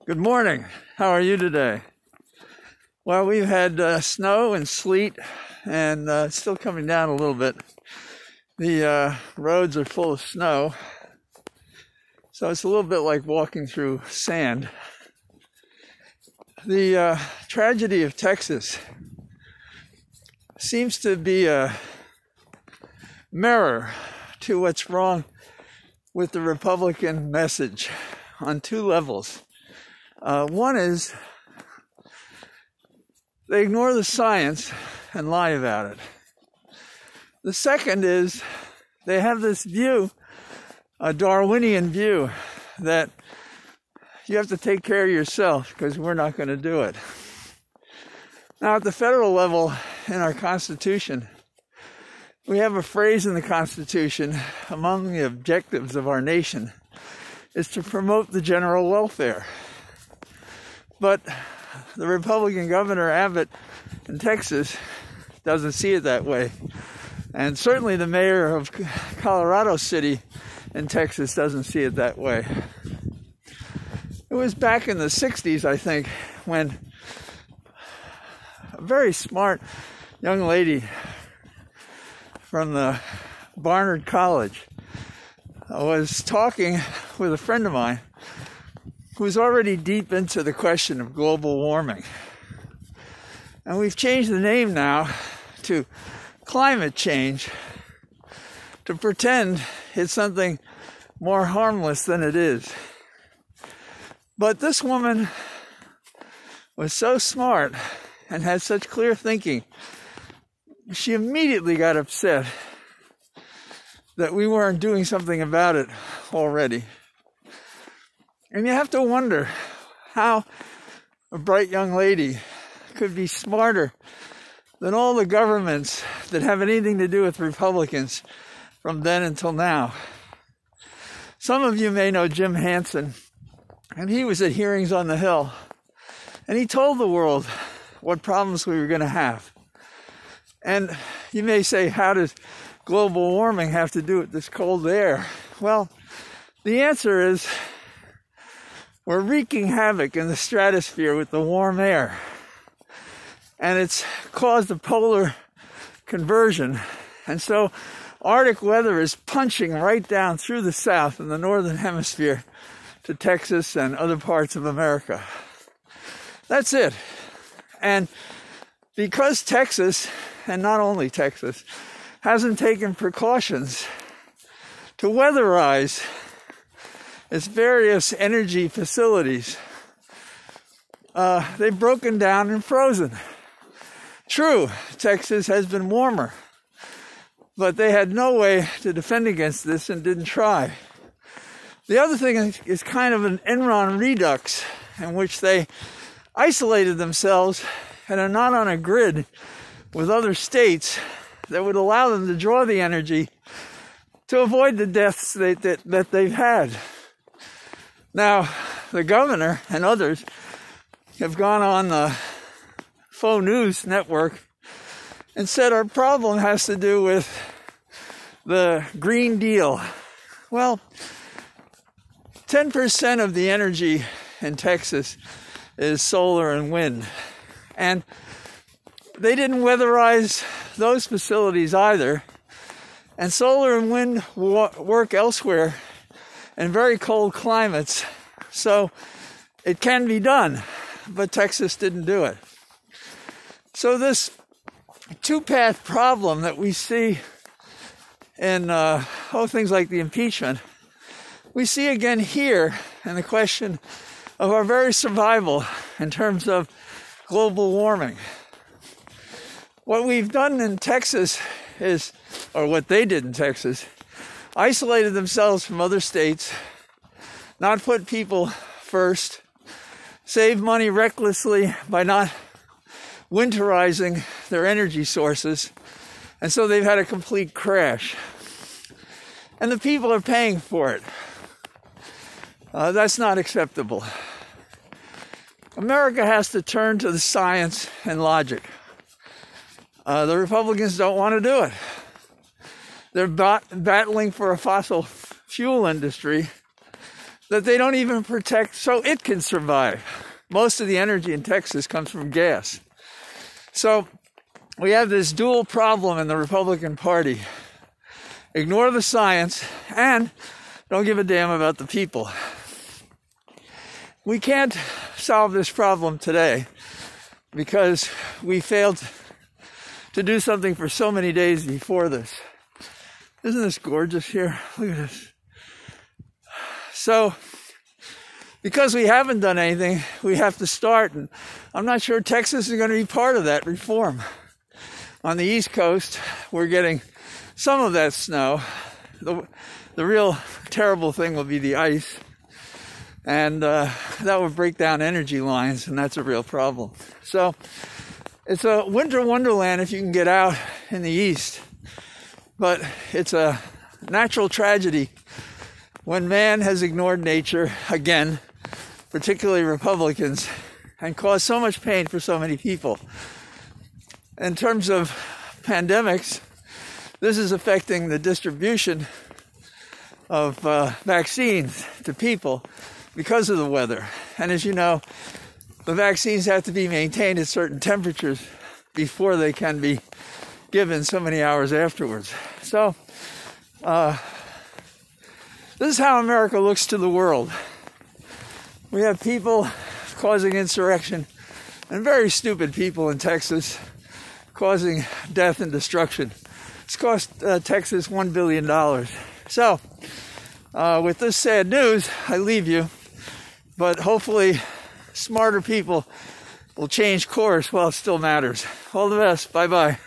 Good morning. How are you today? Well, we've had snow and sleet, and it's still coming down a little bit. The roads are full of snow, so it's a little bit like walking through sand. The tragedy of Texas seems to be a mirror to what's wrong with the Republican message on two levels. One is they ignore the science and lie about it. The second is they have this view, a Darwinian view, that you have to take care of yourself because we're not going to do it. Now, at the federal level in our Constitution, we have a phrase in the Constitution among the objectives of our nation is to promote the general welfare. But the Republican Governor Abbott in Texas doesn't see it that way. And certainly the mayor of Colorado City in Texas doesn't see it that way. It was back in the 60s, I think, when a very smart young lady from the Barnard College was talking with a friend of mine who's already deep into the question of global warming. And we've changed the name now to climate change to pretend it's something more harmless than it is. But this woman was so smart and had such clear thinking, she immediately got upset that we weren't doing something about it already. And you have to wonder how a bright young lady could be smarter than all the governments that have anything to do with Republicans from then until now. Some of you may know Jim Hansen, and he was at Hearings on the Hill, and he told the world what problems we were going to have. And you may say, how does global warming have to do with this cold air? Well, the answer is we're wreaking havoc in the stratosphere with the warm air. And it's caused a polar conversion. And so Arctic weather is punching right down through the south in the northern hemisphere to Texas and other parts of America. That's it. And because Texas, and not only Texas, hasn't taken precautions to weatherize its various energy facilities, they've broken down and frozen. True, Texas has been warmer, but they had no way to defend against this and didn't try. The other thing is kind of an Enron redux in which they isolated themselves and are not on a grid with other states that would allow them to draw the energy to avoid the deaths that they've had. Now, the governor and others have gone on the Faux News network and said our problem has to do with the Green Deal. Well, 10% of the energy in Texas is solar and wind. And they didn't weatherize those facilities either. And solar and wind work elsewhere in very cold climates. So it can be done, but Texas didn't do it. So this two-path problem that we see in things like the impeachment, we see again here in the question of our very survival in terms of global warming. What we've done in Texas is, or what they did in Texas, isolated themselves from other states, not put people first, save money recklessly by not winterizing their energy sources, and so they've had a complete crash. And the people are paying for it. That's not acceptable. America has to turn to the science and logic. The Republicans don't want to do it. They're battling for a fossil fuel industry that they don't even protect so it can survive. Most of the energy in Texas comes from gas. So we have this dual problem in the Republican Party. Ignore the science and don't give a damn about the people. We can't solve this problem today because we failed to do something for so many days before this. Isn't this gorgeous here? Look at this. So, because we haven't done anything, we have to start. And I'm not sure Texas is going to be part of that reform. On the East Coast, we're getting some of that snow. The real terrible thing will be the ice. And that would break down energy lines, and that's a real problem. So it's a winter wonderland if you can get out in the East. But it's a natural tragedy when man has ignored nature again, particularly Republicans, and caused so much pain for so many people. In terms of pandemics, this is affecting the distribution of vaccines to people because of the weather. And as you know, the vaccines have to be maintained at certain temperatures before they can be given so many hours afterwards. So, this is how America looks to the world. We have people causing insurrection and very stupid people in Texas causing death and destruction. It's cost Texas $1 billion. So, with this sad news, I leave you. But hopefully, smarter people will change course while it still matters. All the best. Bye-bye.